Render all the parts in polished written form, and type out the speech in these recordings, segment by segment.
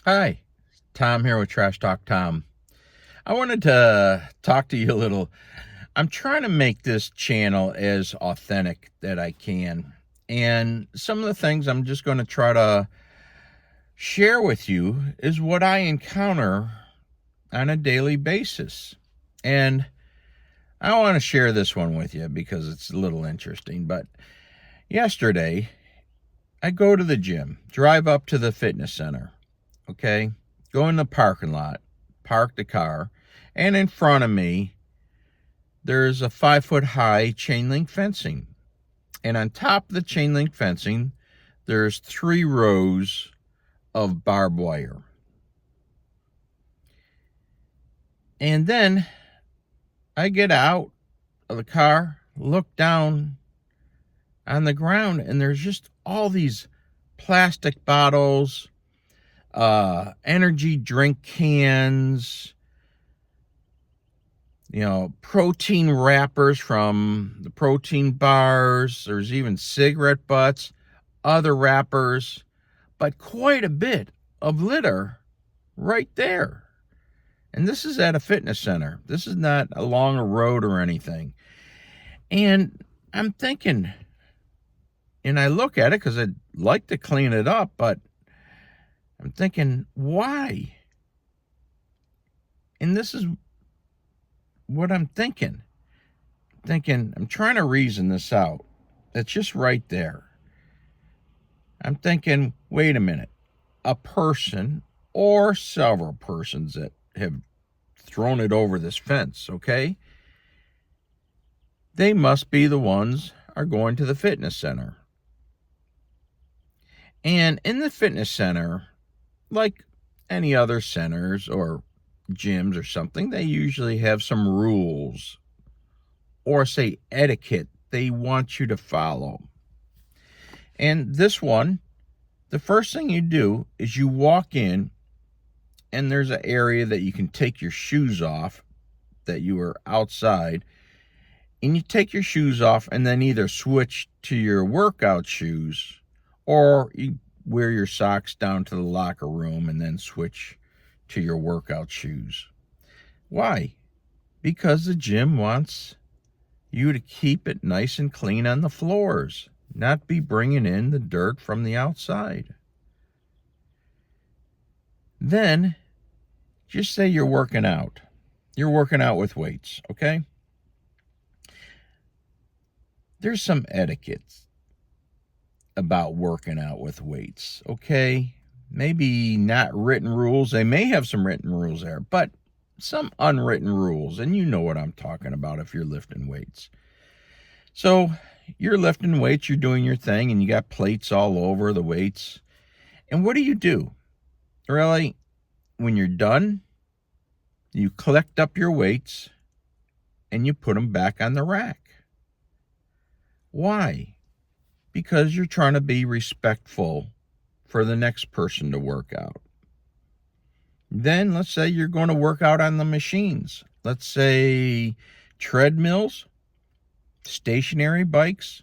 Hi, Tom here with TrashTalkTom. I wanted to talk to you a little. I'm trying to make this channel as authentic that I can. And some of the things I'm just going to try to share with you is what I encounter on a daily basis. And I want to share this one with you because it's a little interesting. But yesterday, I go to the gym, drive up to the fitness center, okay? Go in the parking lot, park the car, and in front of me, there's a 5 foot high chain link fencing. And on top of the chain link fencing, there's 3 rows of barbed wire. And then I get out of the car, look down on the ground, and there's just all these plastic bottles, energy drink cans, protein wrappers from the protein bars. There's even cigarette butts, other wrappers, but quite a bit of litter right there. And this is at a fitness center. This is not along a road or anything. And I'm thinking, and I look at it because I'd like to clean it up, but I'm thinking, why? And this is what I'm thinking. I'm trying to reason this out. It's just right there. I'm thinking, wait a minute. A person or several persons that have thrown it over this fence, okay? They must be the ones are going to the fitness center. And in the fitness center, like any other centers or gyms or something, they usually have some rules or say etiquette they want you to follow. And this one, the first thing you do is you walk in and there's an area that you can take your shoes off, that you are outside, and you take your shoes off and then either switch to your workout shoes or you wear your socks down to the locker room and then switch to your workout shoes. Why? Because the gym wants you to keep it nice and clean on the floors, not be bringing in the dirt from the outside. Then, just say you're working out. You're working out with weights, okay? There's some etiquette about working out with weights, okay? Maybe not written rules. They may have some written rules there, but some unwritten rules. And you know what I'm talking about if you're lifting weights. So you're lifting weights, you're doing your thing, and you got plates all over the weights. And what do? Really, when you're done, you collect up your weights and you put them back on the rack. Why? Because you're trying to be respectful for the next person to work out. Then let's say you're going to work out on the machines. Let's say treadmills, stationary bikes,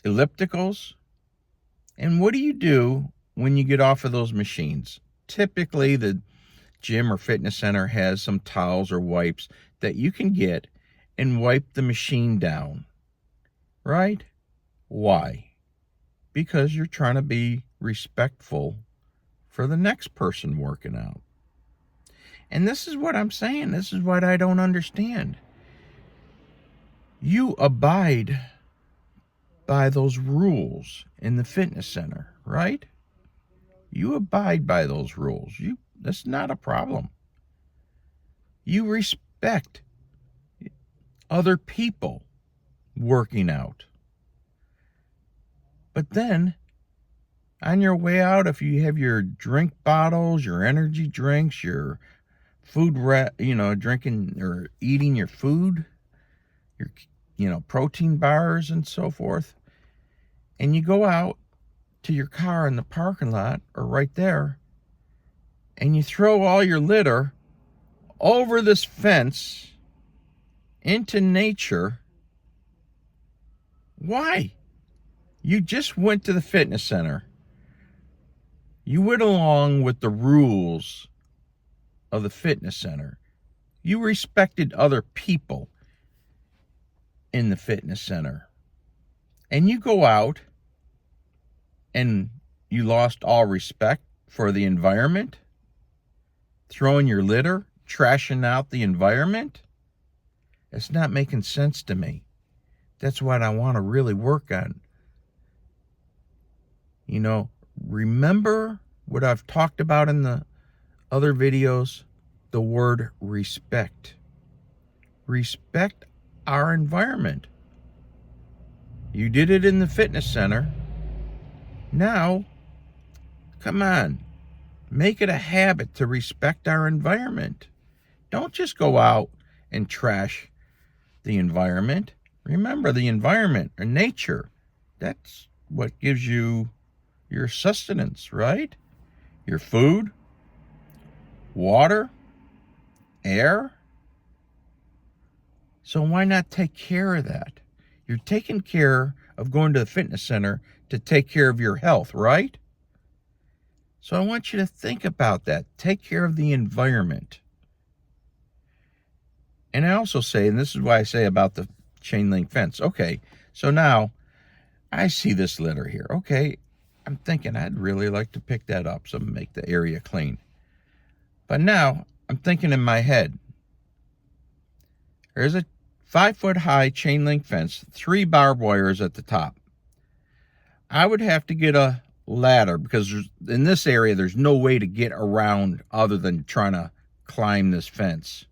ellipticals. And what do when you get off of those machines? Typically, the gym or fitness center has some towels or wipes that you can get and wipe the machine down, right? Why? Because you're trying to be respectful for the next person working out. And this is what I'm saying. This is what I don't understand. You abide by those rules in the fitness center, right? You abide by those rules. That's not a problem. You respect other people working out. But then on your way out, if you have your drink bottles, your energy drinks, your food, drinking or eating your food, your, protein bars and so forth, and you go out to your car in the parking lot or right there, and you throw all your litter over this fence into nature, why? You just went to the fitness center. You went along with the rules of the fitness center. You respected other people in the fitness center. And you go out and you lost all respect for the environment, throwing your litter, trashing out the environment. It's not making sense to me. That's what I want to really work on. You know, remember what I've talked about in the other videos? The word respect. Respect our environment. You did it in the fitness center. Now, come on, make it a habit to respect our environment. Don't just go out and trash the environment. Remember, the environment or nature, that's what gives you your sustenance, right? Your food, water, air. So why not take care of that? You're taking care of going to the fitness center to take care of your health, right? So I want you to think about that. Take care of the environment. And I also say, and this is why I say about the chain link fence. Okay, so now I see this litter here. Okay, I'm thinking I'd really like to pick that up, so make the area clean. But now I'm thinking in my head, there's a 5-foot high chain link fence, 3 barbed wires at the top. I would have to get a ladder because in this area, there's no way to get around other than trying to climb this fence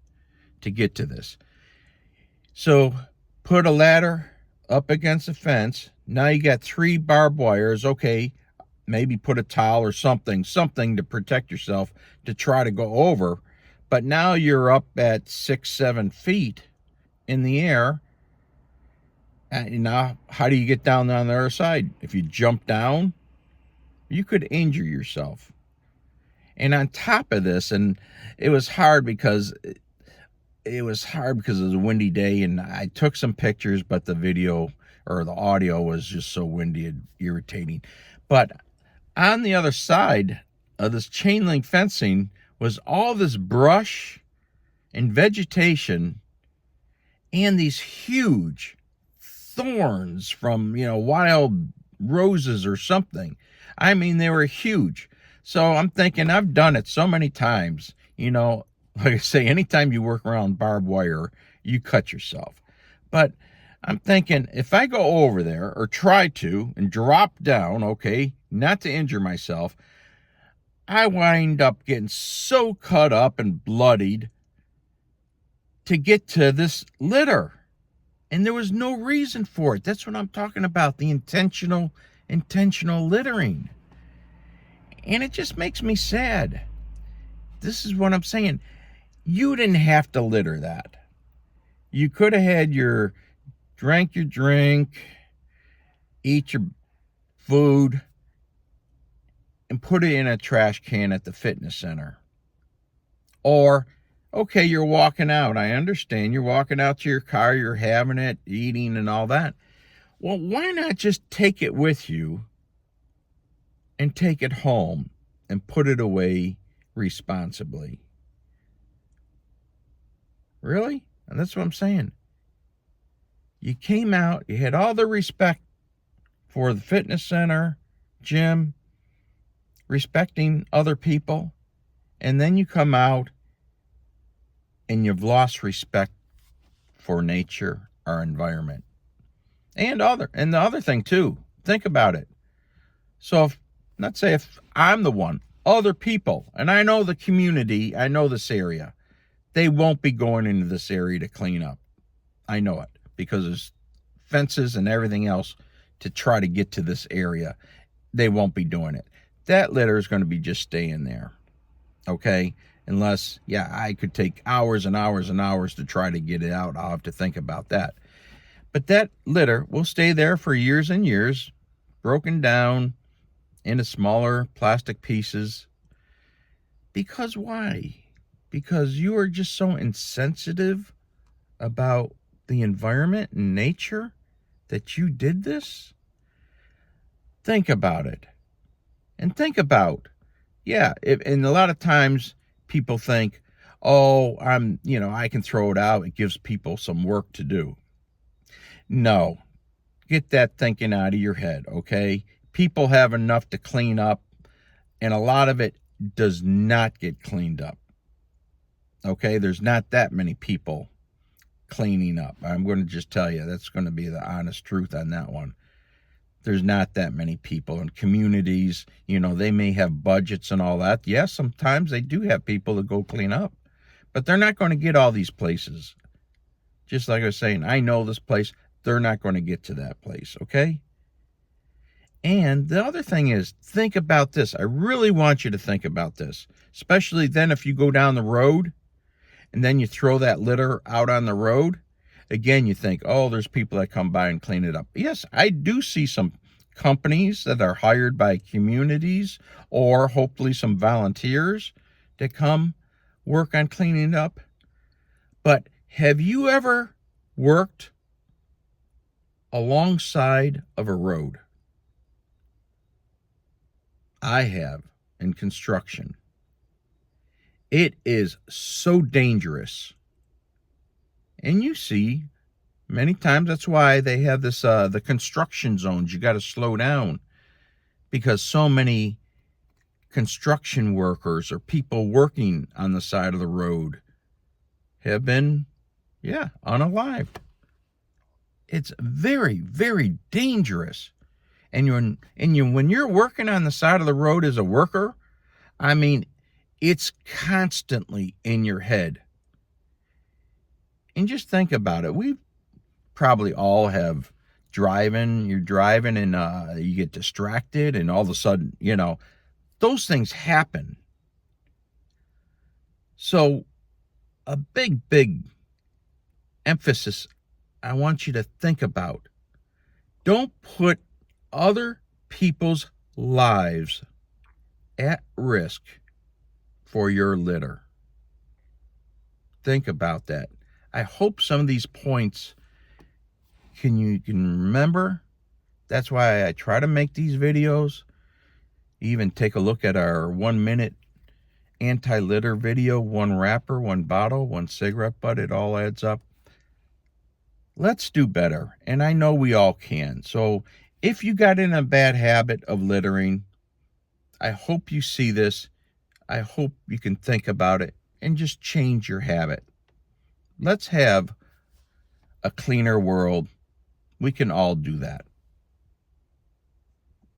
to get to this. So put a ladder up against the fence. Now you got 3 barbed wires. Okay, maybe put a towel or something to protect yourself to try to go over. But now you're up at 6-7 feet in the air. And now, how do you get down on the other side? If you jump down, you could injure yourself. And on top of this, and it was hard because it was a windy day, and I took some pictures, but the video or the audio was just so windy and irritating. But on the other side of this chain link fencing was all this brush and vegetation and these huge thorns from, wild roses or something. I mean, they were huge. So I'm thinking, I've done it so many times, like I say, anytime you work around barbed wire, you cut yourself. But I'm thinking, if I go over there or try to and drop down, okay, not to injure myself, I wind up getting so cut up and bloodied to get to this litter. And there was no reason for it. That's what I'm talking about, the intentional littering. And it just makes me sad. This is what I'm saying. You didn't have to litter that. You could have had drank your drink, eat your food, and put it in a trash can at the fitness center. Or, okay, you're walking out. I understand. You're walking out to your car, you're having it, eating and all that. Well, why not just take it with you and take it home and put it away responsibly? Really? And that's what I'm saying. You came out, you had all the respect for the fitness center, gym, respecting other people, and then you come out and you've lost respect for nature, our environment. And the other thing too, think about it. So let's say if I'm the one, other people, and I know the community, I know this area, they won't be going into this area to clean up. I know it because there's fences and everything else to try to get to this area. They won't be doing it. That litter is going to be just staying there. Okay? Unless, I could take hours and hours and hours to try to get it out. I'll have to think about that. But that litter will stay there for years and years, broken down into smaller plastic pieces. Because why? Because you are just so insensitive about the environment and nature that you did this? Think about it. And think about Yeah, and a lot of times people think, oh, I can throw it out. It gives people some work to do. No, get that thinking out of your head, okay? People have enough to clean up, and a lot of it does not get cleaned up, okay? There's not that many people cleaning up. I'm going to just tell you, that's going to be the honest truth on that one. There's not that many people in communities. They may have budgets and all that. Yes, sometimes they do have people that go clean up, but they're not going to get all these places. Just like I was saying, I know this place, they're not going to get to that place, okay? And the other thing is, think about this. I really want you to think about this, especially then if you go down the road and then you throw that litter out on the road. Again, you think, oh, there's people that come by and clean it up. Yes, I do see some companies that are hired by communities or hopefully some volunteers that come work on cleaning up. But have you ever worked alongside of a road? I have, in construction. It is so dangerous. And you see, many times that's why they have this the construction zones. You got to slow down because so many construction workers or people working on the side of the road have been, unalived. It's very, very dangerous. And when you're working on the side of the road as a worker, I mean, it's constantly in your head. And just think about it. We probably all have you're driving and you get distracted and all of a sudden, those things happen. So a big, big emphasis I want you to think about. Don't put other people's lives at risk for your litter. Think about that. I hope some of these points you can remember. That's why I try to make these videos. Even take a look at our 1-minute anti-litter video. 1 wrapper, 1 bottle, 1 cigarette butt. It all adds up. Let's do better. And I know we all can. So if you got in a bad habit of littering, I hope you see this. I hope you can think about it and just change your habit. Let's have a cleaner world. We can all do that.